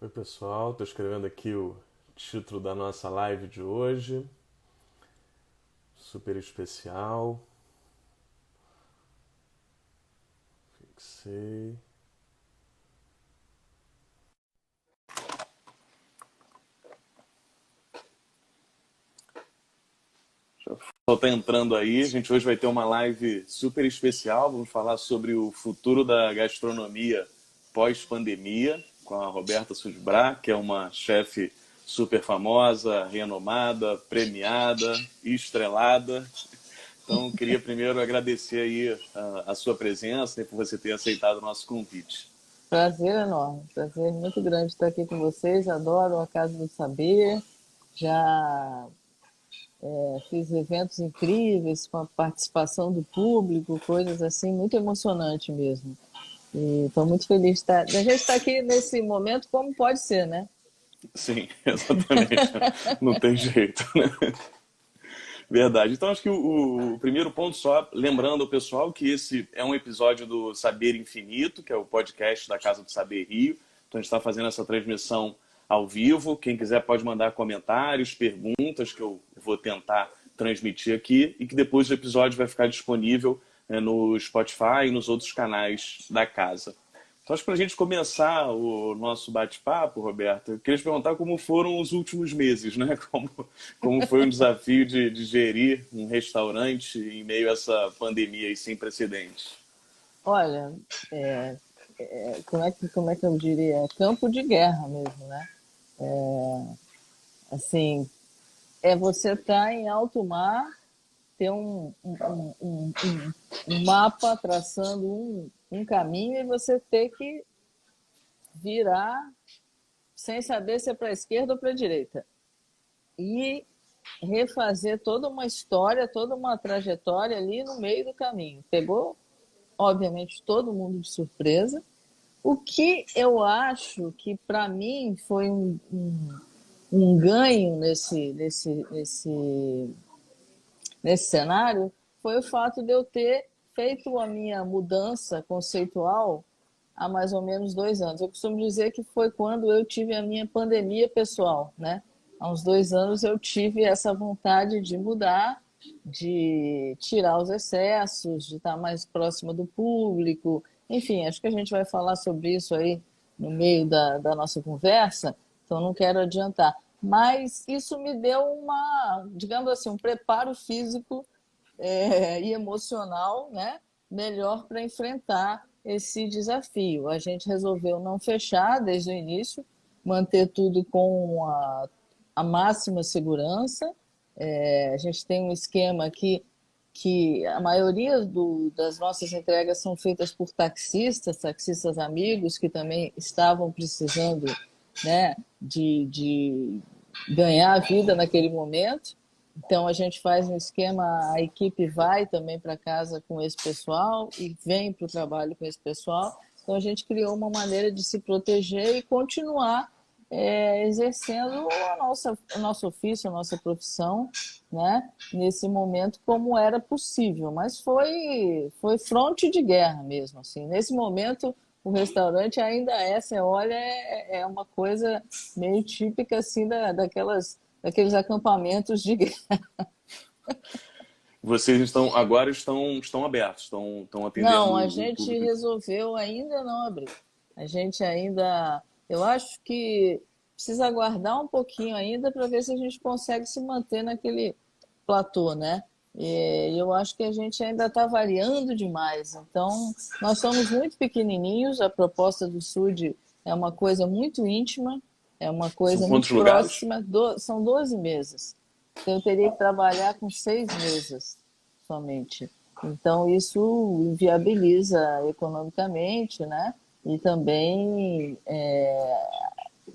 Oi, pessoal, estou escrevendo aqui o título da nossa live de hoje, super especial. Fixei. Só está entrando aí, a gente hoje vai ter uma live super especial, vamos falar sobre o futuro da gastronomia pós-pandemia, com a Roberta Sudbra, que é uma chefe super famosa, renomada, premiada, estrelada. Então, queria primeiro agradecer aí a sua presença e por você ter aceitado o nosso convite. Prazer enorme, prazer muito grande estar aqui com vocês. Adoro a Casa do Saber. Já fiz eventos incríveis com a participação do público, coisas assim, muito emocionante mesmo. E estou muito feliz de a gente estar aqui nesse momento, como pode ser, né? Sim, exatamente. Não tem jeito, né? Verdade. Então, acho que o primeiro ponto, só lembrando ao pessoal que esse é um episódio do Saber Infinito, que é o podcast da Casa do Saber Rio. Então, a gente está fazendo essa transmissão ao vivo. Quem quiser pode mandar comentários, perguntas, que eu vou tentar transmitir aqui, e que depois o episódio vai ficar disponível no Spotify e nos outros canais da casa. Então, acho que para a gente começar o nosso bate-papo, Roberto, eu queria te perguntar como foram os últimos meses, né? Como foi um desafio de gerir um restaurante em meio a essa pandemia e sem precedentes. Olha, como é que eu diria? É campo de guerra mesmo, né? Assim, é você estar em alto mar, ter um mapa traçando um caminho e você ter que virar sem saber se é para a esquerda ou para a direita. E refazer toda uma história, toda uma trajetória ali no meio do caminho. Pegou, obviamente, todo mundo de surpresa. O que eu acho que, para mim, foi um ganho nesse cenário foi o fato de eu ter feito a minha mudança conceitual há mais ou menos 2 anos. Eu costumo dizer que foi quando eu tive a minha pandemia pessoal, né? Há uns 2 anos eu tive essa vontade de mudar, de tirar os excessos, de estar mais próxima do público. Enfim, acho que a gente vai falar sobre isso aí no meio da nossa conversa, então não quero adiantar. Mas isso me deu digamos assim, um preparo físico e emocional, né, melhor para enfrentar esse desafio. A gente resolveu não fechar desde o início, manter tudo com a máxima segurança. A gente tem um esquema aqui que a maioria das nossas entregas são feitas por taxistas amigos que também estavam precisando, né, de ganhar a vida naquele momento. Então a gente faz um esquema, a equipe vai também para casa com esse pessoal e vem para o trabalho com esse pessoal. Então a gente criou uma maneira de se proteger e continuar exercendo o nosso ofício, a nossa profissão, né, nesse momento como era possível. Mas foi fronte de guerra mesmo. Assim. Nesse momento, o restaurante ainda você olha, é uma coisa meio típica assim, daqueles acampamentos de guerra. Vocês agora estão abertos, estão Não, atendendo a o gente público. resolveu ainda não abrir. A gente ainda, eu acho que precisa aguardar um pouquinho ainda para ver se a gente consegue se manter naquele platô, né? E eu acho que a gente ainda está variando demais. Então, nós somos muito pequenininhos. A proposta do Sud é uma coisa muito íntima, é uma São coisa muito quantos lugares? próxima. São 12 mesas. Então, eu teria que trabalhar com 6 mesas somente. Então, isso inviabiliza economicamente, né? E também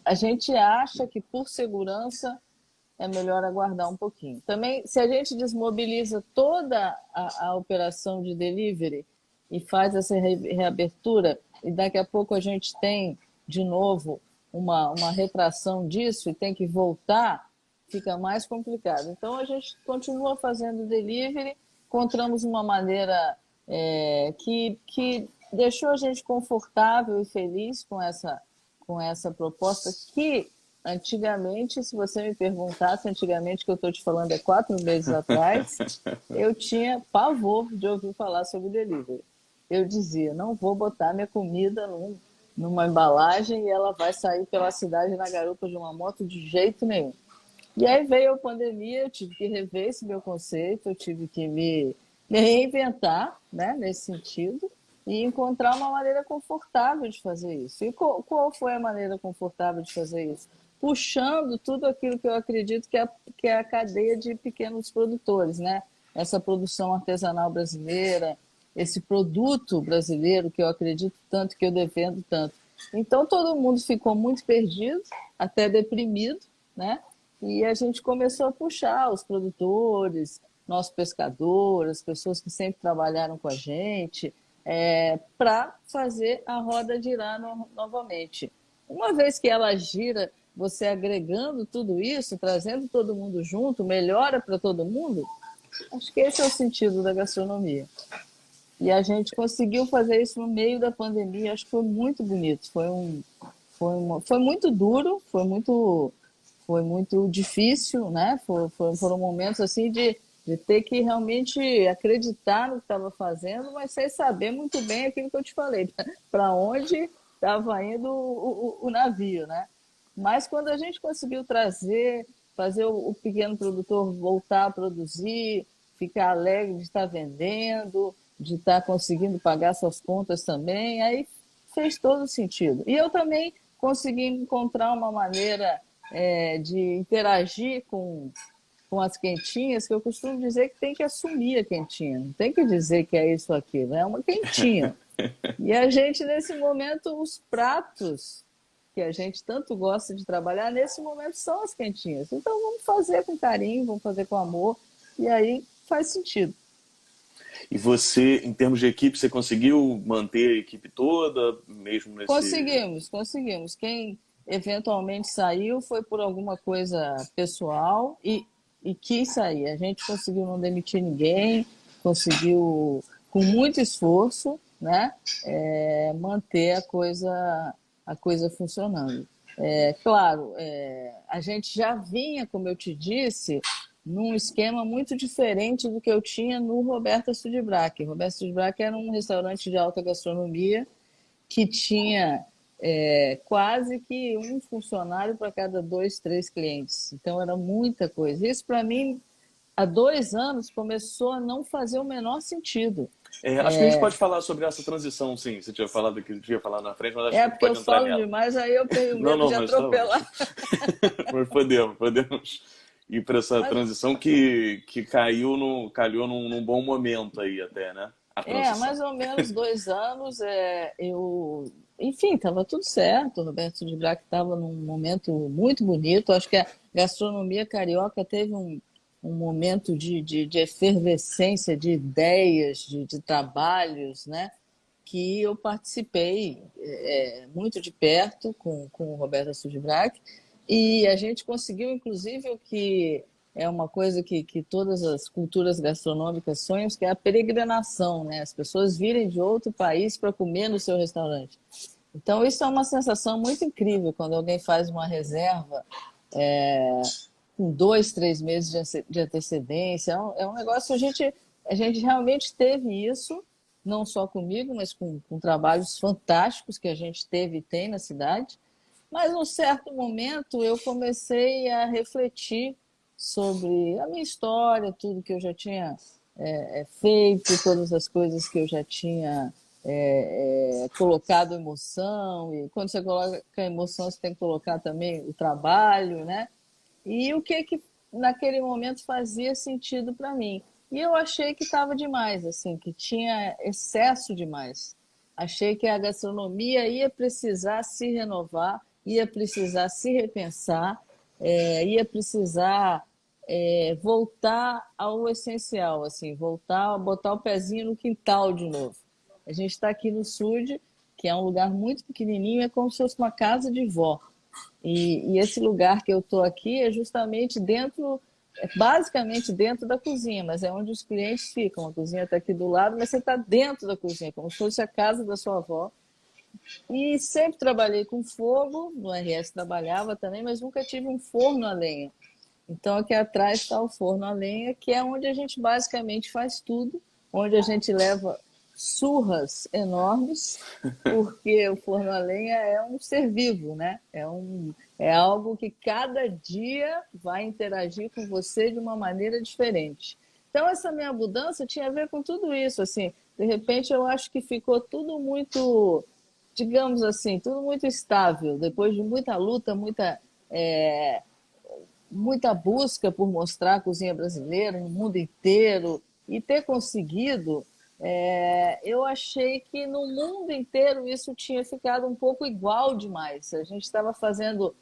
a gente acha que, por segurança, é melhor aguardar um pouquinho. Também, se a gente desmobiliza toda a operação de delivery e faz essa reabertura, e daqui a pouco a gente tem, de novo, uma retração disso e tem que voltar, fica mais complicado. Então, a gente continua fazendo delivery, encontramos uma maneira que deixou a gente confortável e feliz com essa proposta que, antigamente, se você me perguntasse, antigamente, que eu estou te falando 4 meses atrás, eu tinha pavor de ouvir falar sobre delivery. Eu dizia, não vou botar minha comida numa embalagem e ela vai sair pela cidade na garupa de uma moto de jeito nenhum. E aí veio a pandemia, eu tive que rever esse meu conceito, eu tive que me reinventar, né, nesse sentido, e encontrar uma maneira confortável de fazer isso. E qual foi a maneira confortável de fazer isso? Puxando tudo aquilo que eu acredito que é a cadeia de pequenos produtores, né? Essa produção artesanal brasileira, esse produto brasileiro que eu acredito tanto, que eu defendo tanto. Então, todo mundo ficou muito perdido, até deprimido, né? E a gente começou a puxar os produtores, nossos pescadores, as pessoas que sempre trabalharam com a gente, para fazer a roda girar novamente. Uma vez que ela gira, você agregando tudo isso, trazendo todo mundo junto, melhora para todo mundo, acho que esse é o sentido da gastronomia. E a gente conseguiu fazer isso no meio da pandemia, acho que foi muito bonito, foi muito duro, foi muito difícil, né? Foram momentos assim de ter que realmente acreditar no que estava fazendo, mas sem saber muito bem aquilo que eu te falei, para onde estava indo o navio, né? Mas quando a gente conseguiu fazer o pequeno produtor voltar a produzir, ficar alegre de estar vendendo, de estar conseguindo pagar suas contas também, aí fez todo sentido. E eu também consegui encontrar uma maneira de interagir com as quentinhas, que eu costumo dizer que tem que assumir a quentinha, não tem que dizer que é isso ou aquilo, é uma quentinha. E a gente, nesse momento, os pratos que a gente tanto gosta de trabalhar, nesse momento são as quentinhas. Então vamos fazer com carinho, vamos fazer com amor, e aí faz sentido. E você, em termos de equipe, você conseguiu manter a equipe toda, mesmo nesse... Conseguimos. Quem eventualmente saiu foi por alguma coisa pessoal e quis sair. A gente conseguiu não demitir ninguém, conseguiu, com muito esforço, né, manter a coisa funcionando. Claro, a gente já vinha, como eu te disse, num esquema muito diferente do que eu tinha no Roberta Sudbrack. Roberta Sudbrack era um restaurante de alta gastronomia que tinha quase que um funcionário para cada 2, 3 clientes. Então, era muita coisa. Isso, para mim, há 2 anos, começou a não fazer o menor sentido. Acho que a gente pode falar sobre essa transição, sim. Você tinha falado que devia falar na frente, mas acho que a gente Porque eu pode entrar falo nela. demais, aí eu tenho medo de Mas atropelar. mas podemos ir para essa transição que calhou num bom momento aí até, né? A transição. Mais ou menos 2 anos, enfim, estava tudo certo. O Roberto Sudbrack estava num momento muito bonito. Acho que a gastronomia carioca teve um momento de efervescência, de ideias, de trabalhos, né? Que eu participei muito de perto com o Roberto Sudbrack, e a gente conseguiu, inclusive, o que é uma coisa que todas as culturas gastronômicas sonham, que é a peregrinação, né? As pessoas virem de outro país para comer no seu restaurante. Então, isso é uma sensação muito incrível quando alguém faz uma reserva com 2, 3 meses de antecedência. É um negócio que a gente realmente teve isso, não só comigo, mas com trabalhos fantásticos que a gente teve e tem na cidade. Mas, num certo momento, eu comecei a refletir sobre a minha história, tudo que eu já tinha feito, todas as coisas que eu já tinha colocado emoção. E quando você coloca emoção, você tem que colocar também o trabalho, né? E o que naquele momento fazia sentido para mim. E eu achei que estava demais, assim, que tinha excesso demais. Achei que a gastronomia ia precisar se renovar, ia precisar se repensar, ia precisar voltar ao essencial, assim, voltar a botar o pezinho no quintal de novo. A gente está aqui no Sud, que é um lugar muito pequenininho, é como se fosse uma casa de vó. E esse lugar que eu estou aqui é justamente basicamente dentro da cozinha, mas é onde os clientes ficam. A cozinha está aqui do lado, mas você está dentro da cozinha, como se fosse a casa da sua avó. E sempre trabalhei com fogo, no RS trabalhava também, mas nunca tive um forno a lenha. Então, aqui atrás está o forno a lenha, que é onde a gente basicamente faz tudo, onde a gente leva surras enormes, porque o forno a lenha é um ser vivo, né? É algo que cada dia vai interagir com você de uma maneira diferente. Então, essa minha mudança tinha a ver com tudo isso. Assim, de repente, eu acho que ficou tudo muito, digamos assim, tudo muito estável, depois de muita luta, é, muita busca por mostrar a cozinha brasileira no mundo inteiro e ter conseguido, eu achei que no mundo inteiro isso tinha ficado um pouco igual demais. A gente estava fazendo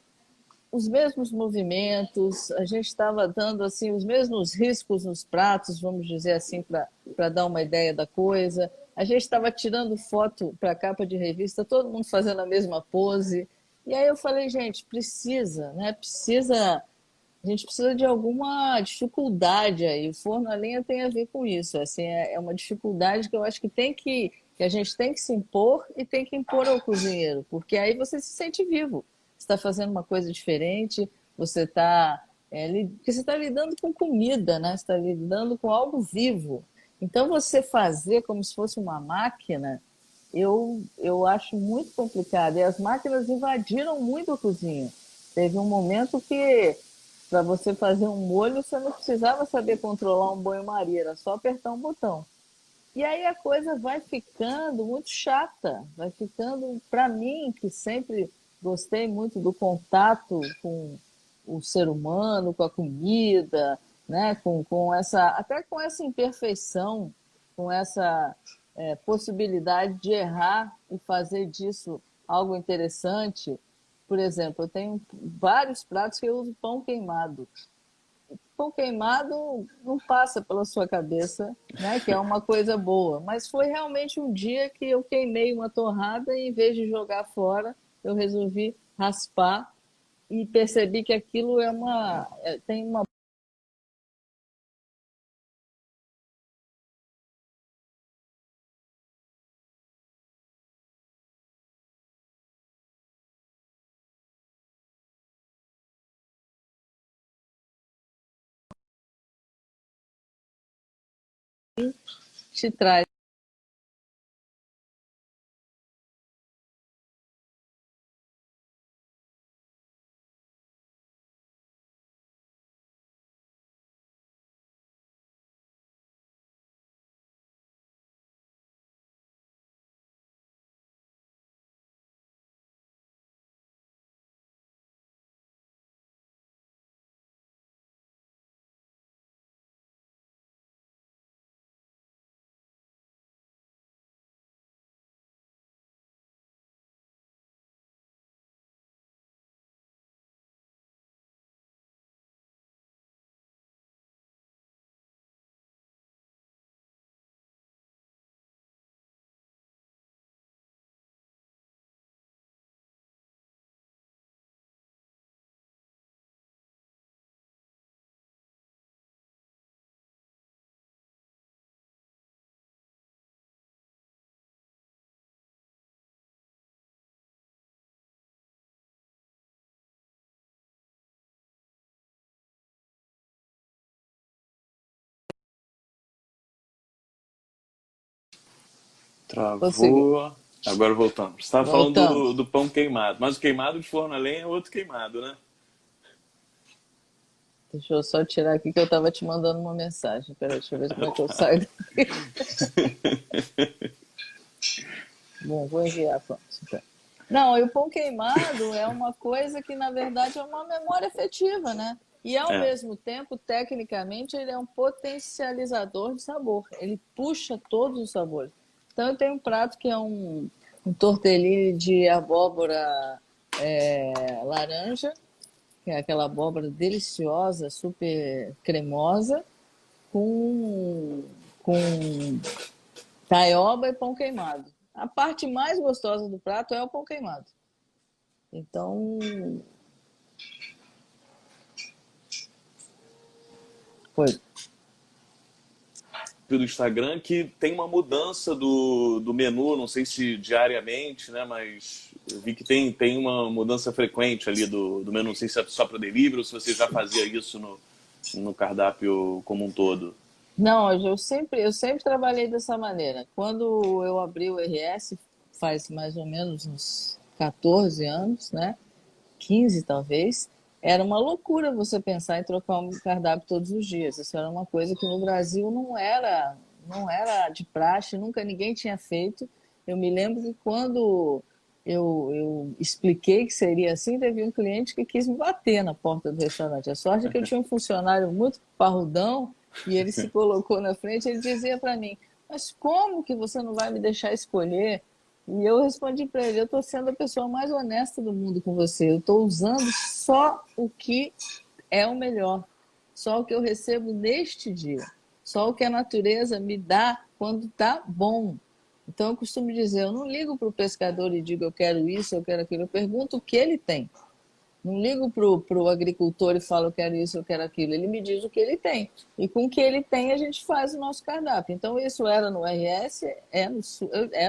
os mesmos movimentos, a gente estava dando assim os mesmos riscos nos pratos, vamos dizer assim, para dar uma ideia da coisa. A gente estava tirando foto para a capa de revista, todo mundo fazendo a mesma pose. E aí eu falei, gente, precisa, né? A gente precisa de alguma dificuldade aí. O forno a lenha tem a ver com isso. Assim, é uma dificuldade que eu acho que a gente tem que se impor e tem que impor ao cozinheiro, porque aí você se sente vivo. Você está fazendo uma coisa diferente, você está porque você está lidando com comida, né? Você está lidando com algo vivo. Então você fazer como se fosse uma máquina, eu acho muito complicado. E as máquinas invadiram muito a cozinha. Teve um momento que para você fazer um molho, você não precisava saber controlar um banho-maria, era só apertar um botão. E aí a coisa vai ficando muito chata, vai ficando, para mim, que sempre gostei muito do contato com o ser humano, com a comida, né? Até com essa imperfeição, com essa possibilidade de errar e fazer disso algo interessante. Por exemplo, eu tenho vários pratos que eu uso pão queimado. Pão queimado não passa pela sua cabeça, né, que é uma coisa boa, mas foi realmente um dia que eu queimei uma torrada e, em vez de jogar fora, eu resolvi raspar e percebi que aquilo tem uma te traz. Consegui. Travou. Agora voltamos. Você estava falando Voltamos. do pão queimado, mas o queimado de forno a lenha é outro queimado, né? Deixa eu só tirar aqui que eu estava te mandando uma mensagem. Peraí, deixa eu ver como é que eu saio. Bom, vou enviar, pronto. Não, e o pão queimado é uma coisa que, na verdade, é uma memória afetiva, né? E, ao É. mesmo tempo, tecnicamente, ele é um potencializador de sabor. Ele puxa todos os sabores. Então, eu tenho um prato que é um tortellini de abóbora laranja, que é aquela abóbora deliciosa, super cremosa, com taioba e pão queimado. A parte mais gostosa do prato é o pão queimado. Então, foi. pelo Instagram que tem uma mudança do menu, não sei se diariamente, né? Mas eu vi que tem uma mudança frequente ali do menu, não sei se é só para delivery ou se você já fazia isso no cardápio como um todo. Não, eu sempre trabalhei dessa maneira. Quando eu abri o RS, faz mais ou menos uns 14 anos, né? 15 talvez, era uma loucura você pensar em trocar um cardápio todos os dias. Isso era uma coisa que no Brasil não era de praxe, nunca ninguém tinha feito. Eu me lembro que quando eu expliquei que seria assim, teve um cliente que quis me bater na porta do restaurante. A sorte é que eu tinha um funcionário muito parrudão e ele se colocou na frente, ele dizia para mim: mas como que você não vai me deixar escolher? E eu respondi para ele: eu estou sendo a pessoa mais honesta do mundo com você. Eu estou usando só o que é o melhor, só o que eu recebo neste dia, só o que a natureza me dá quando está bom. Então eu costumo dizer: eu não ligo para o pescador e digo eu quero isso, eu quero aquilo. Eu pergunto o que ele tem. Não ligo para o agricultor e falo eu quero isso, eu quero aquilo. Ele me diz o que ele tem. E com o que ele tem, a gente faz o nosso cardápio. Então, isso era no RS, é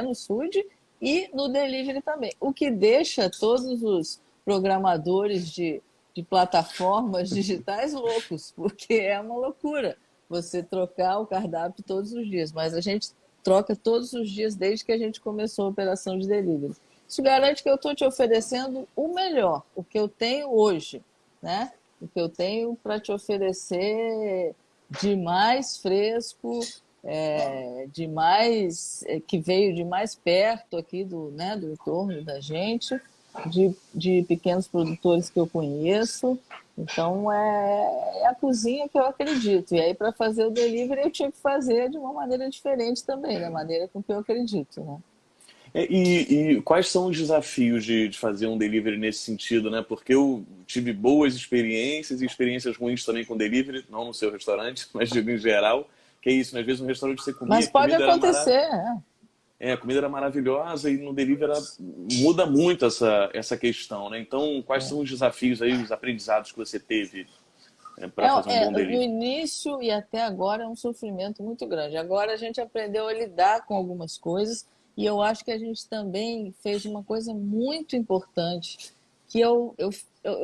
no SUD e no delivery também. O que deixa todos os programadores de plataformas digitais loucos, porque é uma loucura você trocar o cardápio todos os dias. Mas a gente troca todos os dias desde que a gente começou a operação de delivery. Isso garante que eu estou te oferecendo o melhor, o que eu tenho hoje, né? O que eu tenho para te oferecer de mais fresco, de mais que veio de mais perto aqui do entorno da gente, de pequenos produtores que eu conheço. Então é a cozinha que eu acredito. E aí para fazer o delivery eu tinha que fazer de uma maneira diferente também, da maneira com que eu acredito, né? E quais são os desafios de fazer um delivery nesse sentido, né? Porque eu tive boas experiências e experiências ruins também com delivery, não no seu restaurante, mas digo em geral, que é isso, né? Às vezes no restaurante você comia, Mas a pode comida era acontecer, né? a comida era maravilhosa e no delivery muda muito essa questão, né? Então, quais são os desafios aí, os aprendizados que você teve para fazer um bom No delivery? início e até agora é um sofrimento muito grande. Agora a gente aprendeu a lidar com algumas coisas e eu acho que a gente também fez uma coisa muito importante, que eu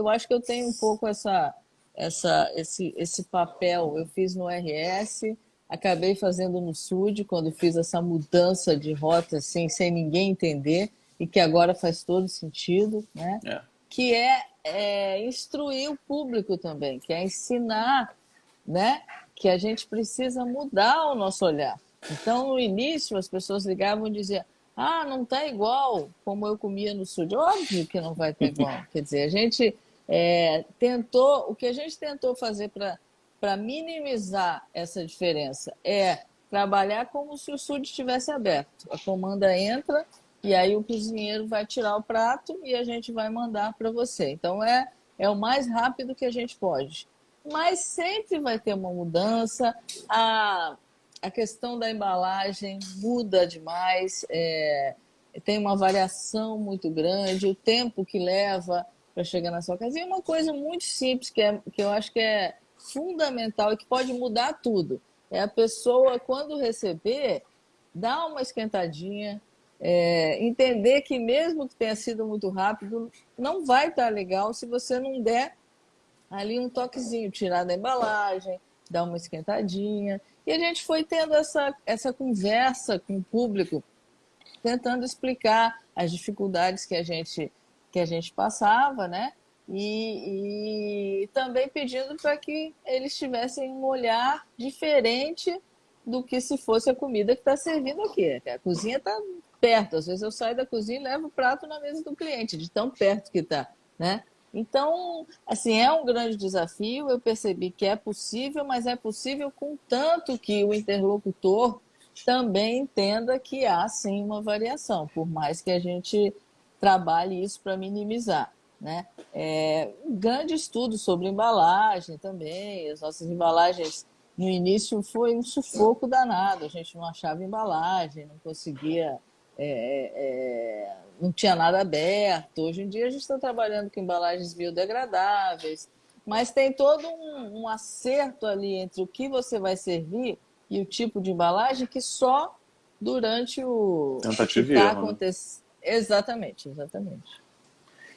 acho que eu tenho um pouco esse papel. Eu fiz no RS, acabei fazendo no SUD, quando fiz essa mudança de rota assim, sem ninguém entender, e que agora faz todo sentido, né? É. Que é instruir o público também, que é ensinar, né, que a gente precisa mudar o nosso olhar. Então, no início, as pessoas ligavam e diziam: ah, não está igual como eu comia no sul. Óbvio que não vai estar igual. Quer dizer, a gente o que a gente tentou fazer para minimizar essa diferença é trabalhar como se o SUD estivesse aberto. A comanda entra e aí o cozinheiro vai tirar o prato e a gente vai mandar para você. Então é o mais rápido que a gente pode. Mas sempre vai ter uma mudança. A questão da embalagem muda demais, tem uma variação muito grande, o tempo que leva para chegar na sua casa. E uma coisa muito simples que eu acho que é fundamental e que pode mudar tudo. É a pessoa, quando receber, dar uma esquentadinha, entender que mesmo que tenha sido muito rápido, não vai estar legal se você não der ali um toquezinho, tirar da embalagem, dar uma esquentadinha. E a gente foi tendo essa conversa com o público, tentando explicar as dificuldades que a gente passava, né? E também pedindo para que eles tivessem um olhar diferente do que se fosse a comida que está servindo aqui. A cozinha está perto, às vezes eu saio da cozinha e levo o prato na mesa do cliente, de tão perto que está, né? Então, assim, é um grande desafio, eu percebi que é possível, mas é possível com tanto que o interlocutor também entenda que há sim uma variação, por mais que a gente trabalhe isso para minimizar, né? Um grande estudo sobre embalagem também, as nossas embalagens no início foi um sufoco danado, a gente não achava embalagem, não conseguia, não tinha nada aberto. Hoje em dia a gente está trabalhando com embalagens biodegradáveis, mas tem todo um acerto ali entre o que você vai servir e o tipo de embalagem que só durante o que Tentativa e está erro, né? acontecendo. Exatamente, exatamente.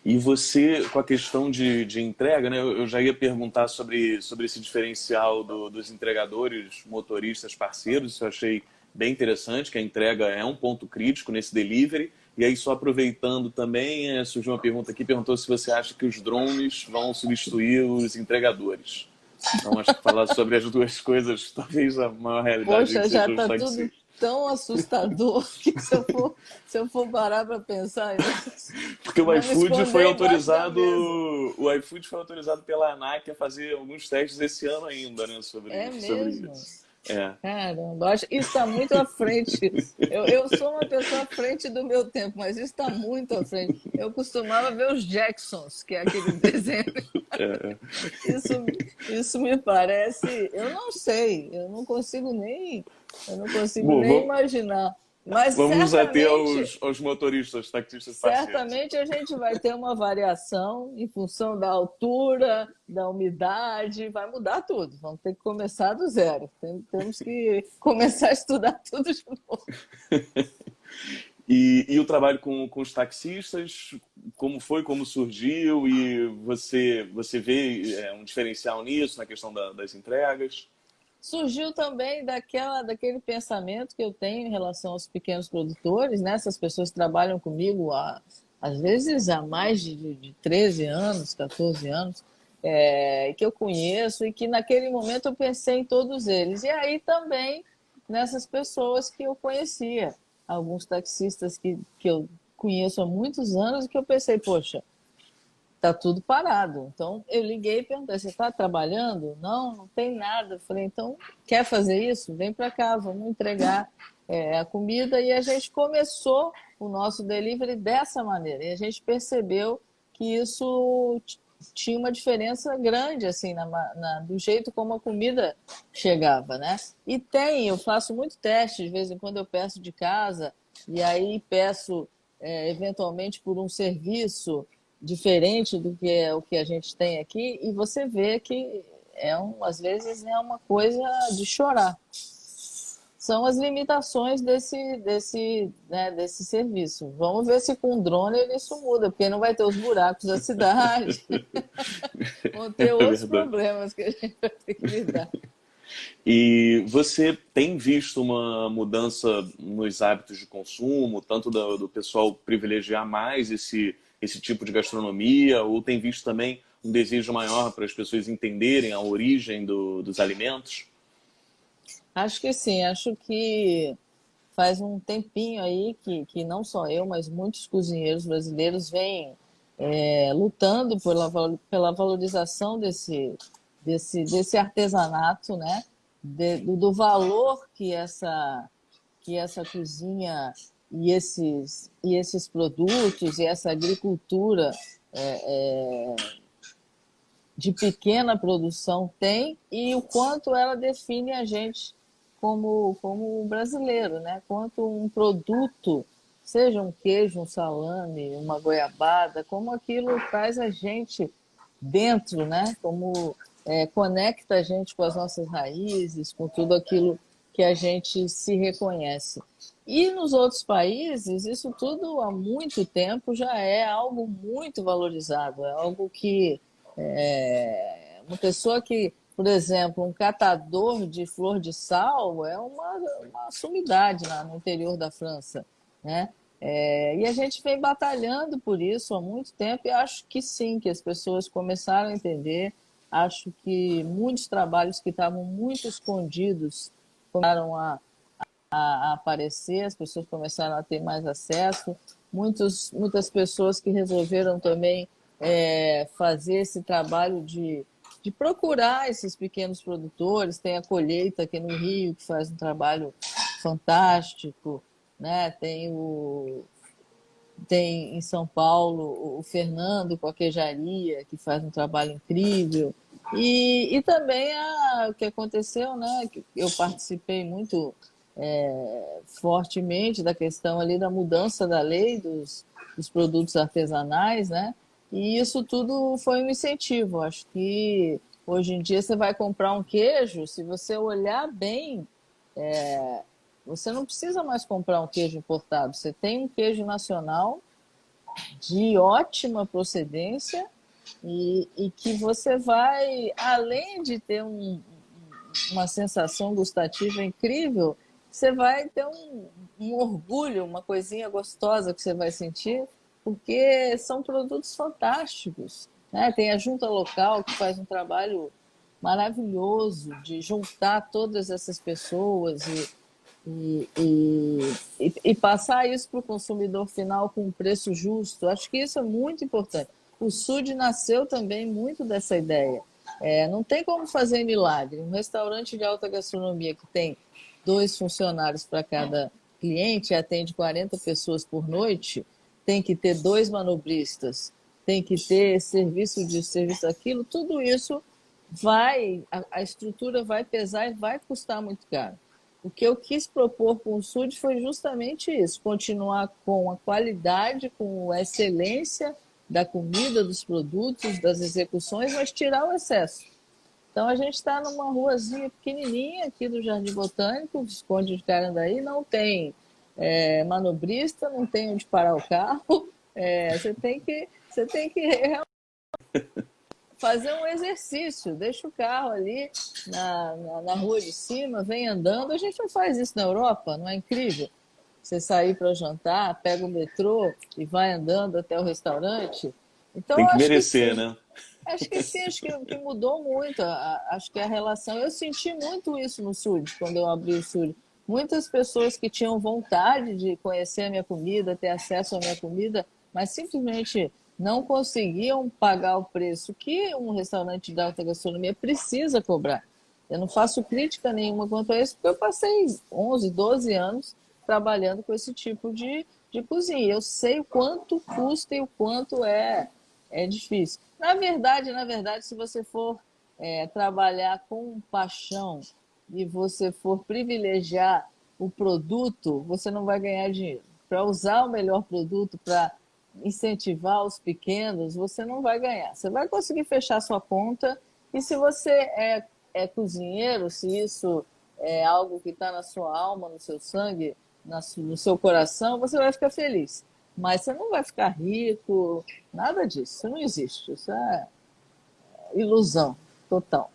E você, com a questão de entrega, né? Eu já ia perguntar sobre esse diferencial dos entregadores, motoristas, parceiros. Isso eu achei bem interessante, que a entrega é um ponto crítico nesse delivery. E aí, só aproveitando também, surgiu uma pergunta aqui, perguntou se você acha que os drones vão substituir os entregadores. Então, acho que falar sobre as duas coisas, talvez a maior realidade Poxa, já seja os está tudo taxistas. tão assustador que se eu for parar para pensar, Porque o vou me iFood foi esconder embaixo da autorizado, mesa. o iFood foi autorizado pela ANAC a fazer alguns testes esse ano ainda, né, É sobre mesmo? isso. É. Caramba, isso está muito à frente. Eu sou uma pessoa à frente do meu tempo, mas isso está muito à frente. Eu costumava ver os Jacksons, que é aquele desenho. É. Isso, isso me parece. Eu não consigo Bom, nem imaginar. Mas vamos nos ater certamente aos motoristas, taxistas parceiros, Certamente então. a gente vai ter uma variação em função da altura, da umidade, vai mudar tudo. Vamos ter que começar do zero. Temos que começar a estudar tudo de novo. E o trabalho com os taxistas, como foi, como surgiu, e você vê um diferencial nisso, na questão das entregas? Surgiu também daquele pensamento que eu tenho em relação aos pequenos produtores, né? Essas pessoas que trabalham comigo às vezes há mais de 13 anos, 14 anos, que eu conheço e que naquele momento eu pensei em todos eles. E aí também nessas pessoas que eu conhecia, alguns taxistas que eu conheço há muitos anos e que eu pensei, poxa, tá tudo parado. Então eu liguei e perguntei: você está trabalhando? Não, não tem nada. Eu falei: então quer fazer isso? Vem para cá, vamos entregar a comida. E a gente começou o nosso delivery dessa maneira. E a gente percebeu que isso tinha uma diferença grande assim do jeito como a comida chegava, né? E eu faço muito teste, de vez em quando eu peço de casa e aí peço eventualmente por um serviço diferente do que é o que a gente tem aqui, e você vê que às vezes é uma coisa de chorar. São as limitações desse serviço. Vamos ver se com o drone isso muda, porque não vai ter os buracos da cidade, vão ter É outros verdade. problemas que a gente vai ter que lidar. E você tem visto uma mudança nos hábitos de consumo, tanto do pessoal privilegiar mais esse tipo de gastronomia, ou tem visto também um desejo maior para as pessoas entenderem a origem dos alimentos? Acho que sim, acho que faz um tempinho aí que não só eu, mas muitos cozinheiros brasileiros vêm lutando pela valorização desse artesanato, né? Do valor que essa cozinha e esses produtos e essa agricultura de pequena produção tem e o quanto ela define a gente como brasileiro, né? Quanto um produto, seja um queijo, um salame, uma goiabada, como aquilo traz a gente dentro, né? Como conecta a gente com as nossas raízes, com tudo aquilo que a gente se reconhece. E nos outros países, isso tudo há muito tempo já é algo muito valorizado, é algo que uma pessoa que, por exemplo, um catador de flor de sal é uma sumidade no interior da França, né? E a gente vem batalhando por isso há muito tempo e acho que sim, que as pessoas começaram a entender. Acho que muitos trabalhos que estavam muito escondidos começaram a aparecer, as pessoas começaram a ter mais acesso. Muitas pessoas que resolveram também fazer esse trabalho de procurar esses pequenos produtores. Tem a Colheita aqui no Rio, que faz um trabalho fantástico, né? Tem em São Paulo o Fernando com a queijaria, que faz um trabalho incrível. E também o que aconteceu, né? Que eu participei muito fortemente da questão ali da mudança da lei dos produtos artesanais, né? E isso tudo foi um incentivo. Acho que hoje em dia você vai comprar um queijo, se você olhar bem, Você não precisa mais comprar um queijo importado. Você tem um queijo nacional de ótima procedência e que você vai, além de ter uma sensação gustativa incrível, você vai ter um orgulho, uma coisinha gostosa que você vai sentir, porque são produtos fantásticos, né? Tem a Junta Local, que faz um trabalho maravilhoso de juntar todas essas pessoas e passar isso para o consumidor final com um preço justo. Acho que isso é muito importante. O Sud nasceu também muito dessa ideia. Não tem como fazer milagre. Um restaurante de alta gastronomia que tem 2 funcionários para cada cliente, atende 40 pessoas por noite, tem que ter 2 manobristas, tem que ter serviço disso, serviço daquilo, tudo isso a estrutura vai pesar e vai custar muito caro. O que eu quis propor com o Sud foi justamente isso, continuar com a qualidade, com a excelência da comida, dos produtos, das execuções, mas tirar o excesso. Então a gente está numa ruazinha pequenininha aqui do Jardim Botânico, Visconde de Carandaí, não tem manobrista, não tem onde parar o carro, você tem que fazer um exercício, deixa o carro ali na rua de cima, vem andando. A gente não faz isso na Europa, não é incrível? Você sair para jantar, pega o metrô e vai andando até o restaurante. Então, Tem eu que acho que merecer, sim. né? Acho que sim, acho que mudou muito. Acho que a relação. Eu senti muito isso no Sud, quando eu abri o Sud. Muitas pessoas que tinham vontade de conhecer a minha comida, ter acesso à minha comida, mas simplesmente não conseguiam pagar o preço que um restaurante de alta gastronomia precisa cobrar. Eu não faço crítica nenhuma quanto a isso, porque eu passei 11, 12 anos trabalhando com esse tipo de cozinha. Eu sei o quanto custa e o quanto é difícil. Na verdade, se você for trabalhar com paixão e você for privilegiar o produto, você não vai ganhar dinheiro. Para usar o melhor produto, para incentivar os pequenos, você não vai ganhar. Você vai conseguir fechar sua conta e se você é cozinheiro, se isso é algo que está na sua alma, no seu sangue, no seu coração, você vai ficar feliz. Mas você não vai ficar rico, nada disso. Isso não existe. Isso é ilusão total.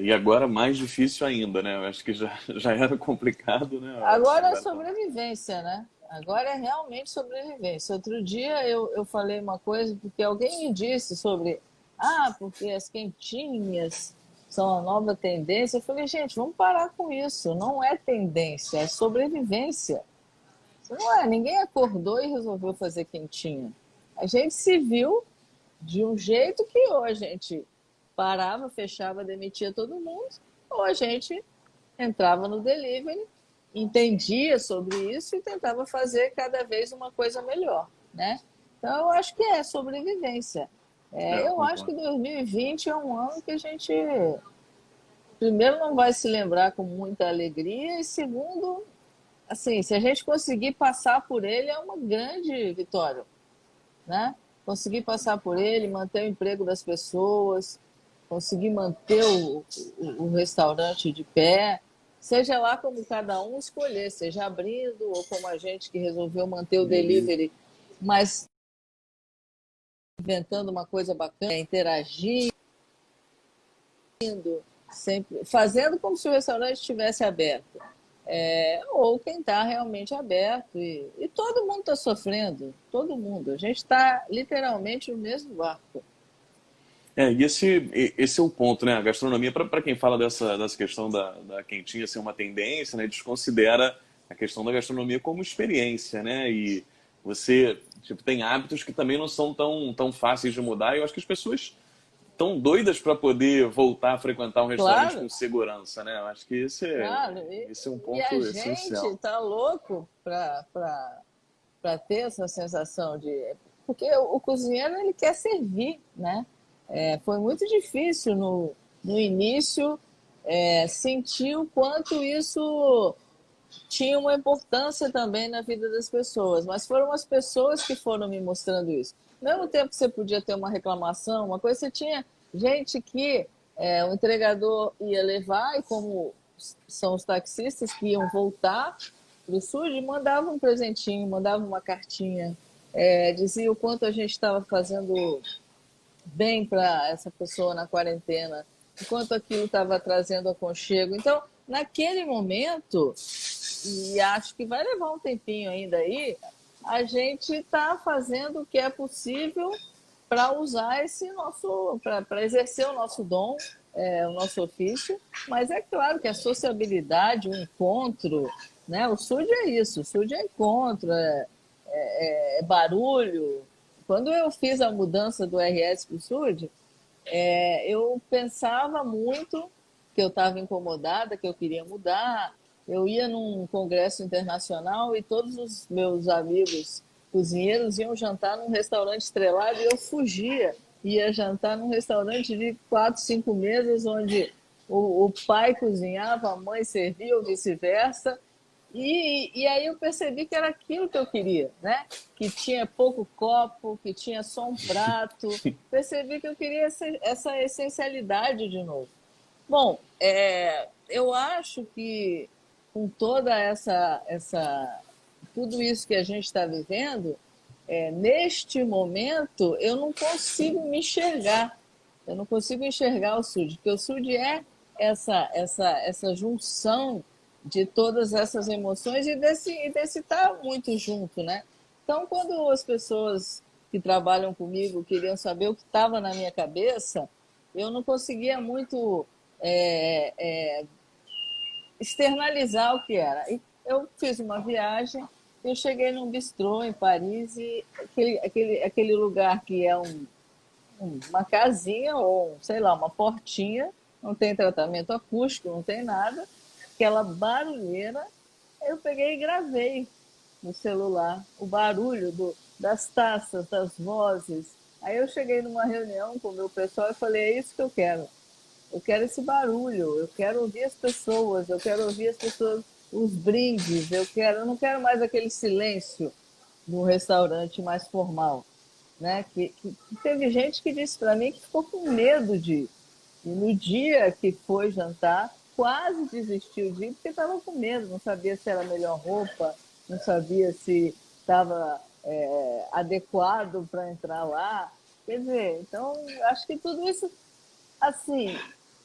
E agora mais difícil ainda, né? Eu acho que já era complicado, né? Agora é Agora tá... sobrevivência, né? Agora é realmente sobrevivência. Outro dia eu falei uma coisa porque alguém me disse sobre porque as quentinhas são a nova tendência. Eu falei, gente, vamos parar com isso. Não é tendência, é sobrevivência. Não é, ninguém acordou e resolveu fazer quentinha. A gente se viu de um jeito que ou a gente parava, fechava, demitia todo mundo, ou a gente entrava no delivery, entendia sobre isso e tentava fazer cada vez uma coisa melhor, né? Então, eu acho que é sobrevivência. Eu Eu acho que concordo. 2020 é um ano que a gente, primeiro, não vai se lembrar com muita alegria e, segundo, assim, se a gente conseguir passar por ele, é uma grande vitória, né? Conseguir passar por ele, manter o emprego das pessoas, conseguir manter o restaurante de pé, seja lá como cada um escolher, seja abrindo ou como a gente que resolveu manter o Delivery. delivery, mas inventando uma coisa bacana, interagindo, sempre fazendo como se o restaurante estivesse aberto. Ou quem está realmente aberto. E todo mundo está sofrendo, todo mundo. A gente está literalmente no mesmo barco. E esse é o ponto, né? A gastronomia, para quem fala dessa questão da quentinha ser uma tendência, né? Desconsidera a questão da gastronomia como experiência, né? E você tem hábitos que também não são tão fáceis de mudar. E eu acho que as pessoas estão doidas para poder voltar a frequentar um restaurante Claro, com segurança, né? Eu acho que claro. esse é um E a ponto gente essencial. está louco para ter essa sensação de. Porque o cozinheiro ele quer servir, né? Foi muito difícil no início sentir o quanto isso tinha uma importância também na vida das pessoas, mas foram as pessoas que foram me mostrando isso. Ao mesmo tempo que você podia ter uma reclamação, uma coisa, você tinha gente que o entregador ia levar e como são os taxistas que iam voltar para o sul e mandavam um presentinho, mandavam uma cartinha, dizia o quanto a gente estava fazendo bem para essa pessoa na quarentena, o quanto aquilo estava trazendo aconchego. Então, naquele momento, e acho que vai levar um tempinho ainda aí, a gente está fazendo o que é possível para usar esse nosso, para exercer o nosso dom, o nosso ofício, mas é claro que a sociabilidade, o encontro, né? O SUD é isso, o SUD é encontro, é barulho. Quando eu fiz a mudança do RS para o SUD, eu pensava muito que eu estava incomodada, que eu queria mudar. Eu ia num congresso internacional e todos os meus amigos cozinheiros iam jantar num restaurante estrelado e eu fugia. Ia jantar num restaurante de 4, 5 mesas, onde o pai cozinhava, a mãe servia, ou vice-versa. E aí eu percebi que era aquilo que eu queria, né? Que tinha pouco copo, que tinha só um prato. Percebi que eu queria essa essencialidade de novo. Bom, eu acho que com toda tudo isso que a gente está vivendo, neste momento eu não consigo me enxergar. Eu não consigo enxergar o SUD, porque o SUD é essa junção de todas essas emoções e desse estar muito junto, né? Então, quando as pessoas que trabalham comigo queriam saber o que estava na minha cabeça, eu não conseguia muito externalizar o que era. E eu fiz uma viagem, eu cheguei num bistrô em Paris e aquele lugar que é uma casinha ou, sei lá, uma portinha, não tem tratamento acústico, não tem nada, aquela barulheira, eu peguei e gravei no celular o barulho das taças, das vozes. Aí eu cheguei numa reunião com o meu pessoal e falei, é isso que eu quero. Eu quero esse barulho, eu quero ouvir as pessoas, eu quero ouvir as pessoas, os brindes, eu não quero mais aquele silêncio no restaurante mais formal, né? Que teve gente que disse para mim que ficou com medo de ir. E no dia que foi jantar, quase desistiu de ir porque estava com medo, não sabia se era a melhor roupa, não sabia se estava adequado para entrar lá. Quer dizer, então acho que tudo isso, assim,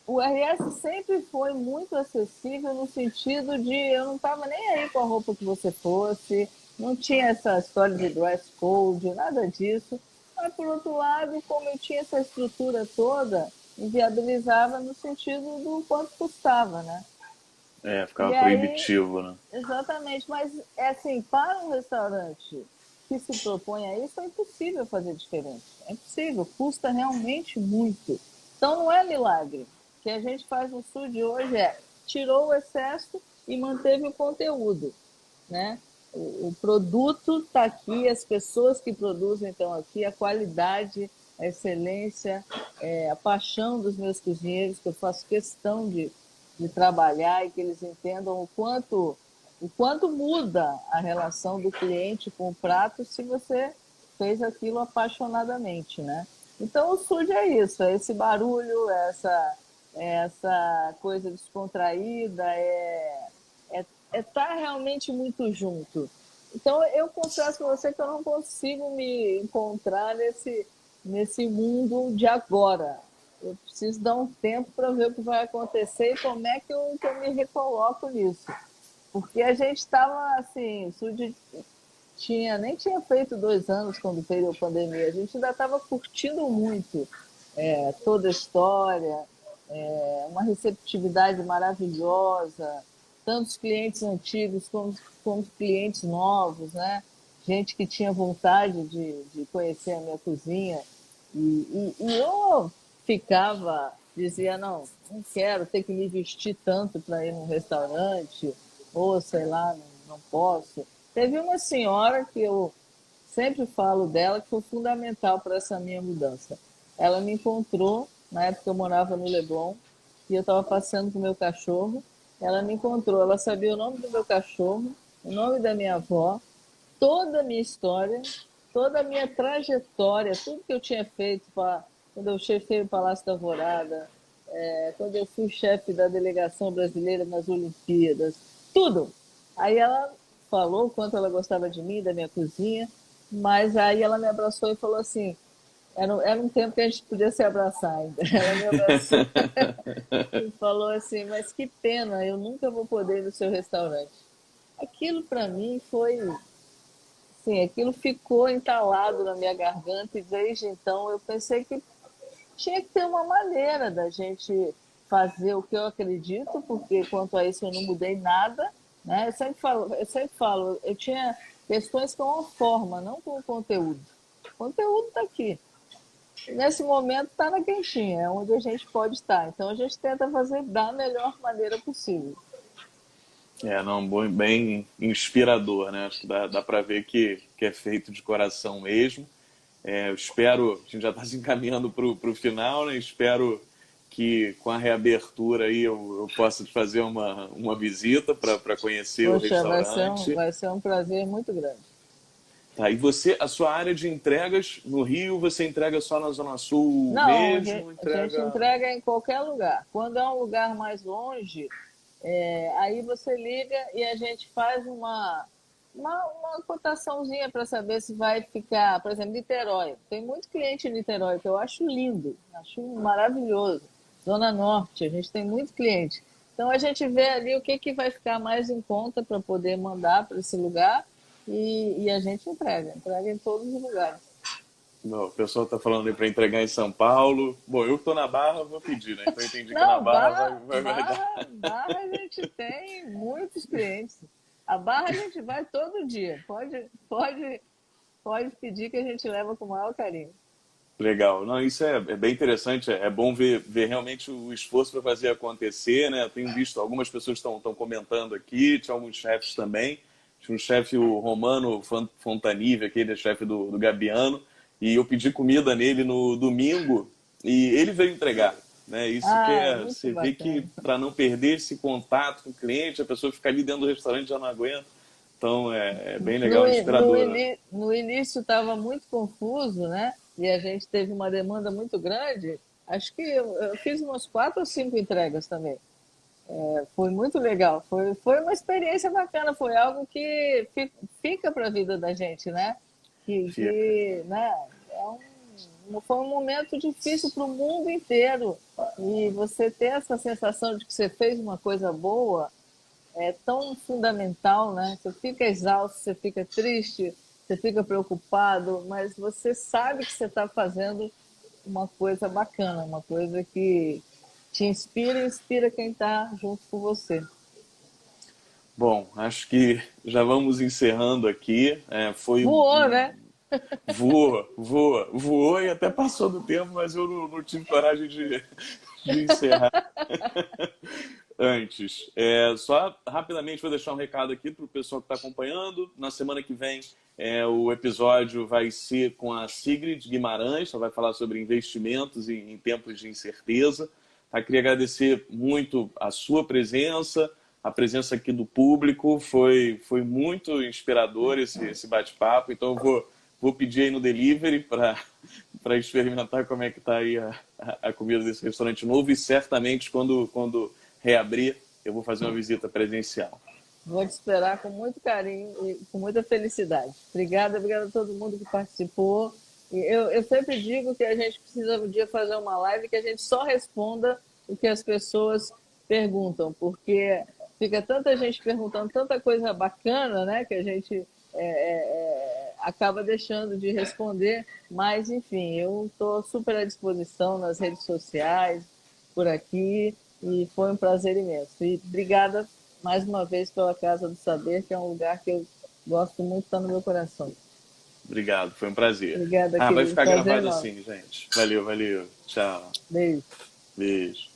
o RS sempre foi muito acessível no sentido de eu não estava nem aí com a roupa que você fosse, não tinha essa história de dress code, nada disso. Mas, por outro lado, como eu tinha essa estrutura toda, inviabilizava no sentido do quanto custava, né? Ficava E aí, proibitivo, né? exatamente, mas é assim, para um restaurante que se propõe a isso, é impossível fazer diferente. É impossível, custa realmente muito. Então não é milagre. O que a gente faz no sul de hoje tirou o excesso e manteve o conteúdo, né? O produto está aqui, as pessoas que produzem estão aqui, a qualidade, a excelência, a paixão dos meus cozinheiros, que eu faço questão de trabalhar e que eles entendam o quanto muda a relação do cliente com o prato se você fez aquilo apaixonadamente, né? Então o SUD é isso, é esse barulho, essa coisa descontraída, estar realmente muito junto. Então eu confesso para você que eu não consigo me encontrar nesse mundo de agora. Eu preciso dar um tempo para ver o que vai acontecer e como é que eu me recoloco nisso. Porque a gente estava assim, o Sud nem tinha feito 2 anos quando veio a pandemia, a gente ainda estava curtindo muito toda a história, uma receptividade maravilhosa, tantos clientes antigos como clientes novos, né? Gente que tinha vontade de conhecer a minha cozinha. E eu dizia, não quero ter que me vestir tanto para ir num restaurante, ou sei lá, não posso. Teve uma senhora que eu sempre falo dela, que foi fundamental para essa minha mudança. Ela me encontrou, na época eu morava no Leblon, e eu estava passeando com o meu cachorro. Ela me encontrou, ela sabia o nome do meu cachorro, o nome da minha avó, toda a minha história, toda a minha trajetória, tudo que eu tinha feito quando eu chefiei o Palácio da Alvorada, quando eu fui chefe da delegação brasileira nas Olimpíadas, tudo. Aí ela falou o quanto ela gostava de mim, da minha cozinha, mas aí ela me abraçou e falou assim, era um tempo que a gente podia se abraçar ainda. Ela me abraçou e falou assim, mas que pena, eu nunca vou poder ir no seu restaurante. Aquilo para mim foi, sim, aquilo ficou entalado na minha garganta e desde então eu pensei que tinha que ter uma maneira da gente fazer o que eu acredito, porque quanto a isso eu não mudei nada, né? Eu tinha questões com a forma, não com o conteúdo. O conteúdo está aqui. Nesse momento está na quentinha, é onde a gente pode estar. Então a gente tenta fazer da melhor maneira possível. Não, bem inspirador, né? Acho que dá para ver que é feito de coração mesmo. Eu espero, a gente já está se encaminhando para o final, né? Espero que com a reabertura aí eu possa te fazer uma visita para conhecer o Poxa, restaurante. vai ser um prazer muito grande. Tá, e você, a sua área de entregas no Rio, você entrega só na Zona Sul Não, mesmo? a gente entrega em qualquer lugar. Quando é um lugar mais longe, aí você liga e a gente faz uma cotaçãozinha para saber se vai ficar, por exemplo, Niterói. Tem muito cliente em Niterói que eu acho lindo, acho maravilhoso. Zona Norte, a gente tem muito cliente. Então a gente vê ali o que vai ficar mais em conta para poder mandar para esse lugar e a gente entrega em todos os lugares. Não, o pessoal está falando aí para entregar em São Paulo. Bom, eu que estou na Barra, vou pedir, né? Então eu entendi que na Não, Barra vai dar. Barra a gente tem muitos clientes. A Barra a gente vai todo dia. Pode pedir que a gente leva com o maior carinho. Legal. Não, isso é bem interessante. É bom ver realmente o esforço para fazer acontecer, né? Eu tenho visto algumas pessoas estão comentando aqui, tinha alguns chefes também. Tinha um chefe, o Romano Fontanive, aquele é chefe do Gabiano, e eu pedi comida nele no domingo e ele veio entregar. Né? Isso que Muito você vê que bacana. para não perder esse contato com o cliente, a pessoa fica ali dentro do restaurante e já não aguenta. Então é bem legal, inspirador. Né? No início estava muito confuso, né? E a gente teve uma demanda muito grande. Acho que eu fiz umas 4 ou 5 entregas também. Foi muito legal. Foi uma experiência bacana. Foi algo que fica para a vida da gente, né? Fica. Né? Foi um momento difícil para o mundo inteiro. E você ter essa sensação de que você fez uma coisa boa é tão fundamental, né? Você fica exausto, você fica triste, você fica preocupado, mas você sabe que você está fazendo uma coisa bacana, uma coisa que te inspira e inspira quem está junto com você. Bom, acho que já vamos encerrando aqui. Voou, né? Voou e até passou do tempo, mas eu não tive coragem de encerrar antes. Só rapidamente vou deixar um recado aqui para o pessoal que está acompanhando. Na semana que vem o episódio vai ser com a Sigrid Guimarães, ela vai falar sobre investimentos em tempos de incerteza. Queria agradecer muito a sua presença, a presença aqui do público. Foi muito inspirador esse bate-papo. Então eu vou pedir aí no delivery para experimentar como é que está aí a comida desse restaurante novo e certamente quando reabrir eu vou fazer uma visita presencial. Vou te esperar com muito carinho e com muita felicidade. Obrigada a todo mundo que participou. E eu sempre digo que a gente precisa um dia fazer uma live que a gente só responda o que as pessoas perguntam, porque fica tanta gente perguntando tanta coisa bacana, né, que a gente acaba deixando de responder, mas enfim, eu estou super à disposição nas redes sociais, por aqui, e foi um prazer imenso. E obrigada mais uma vez pela Casa do Saber, que é um lugar que eu gosto muito, está no meu coração. Obrigado, foi um prazer. Obrigada, Vai querido. ficar Prazer gravado enorme. assim, gente. Valeu. Tchau. Beijo. Beijo.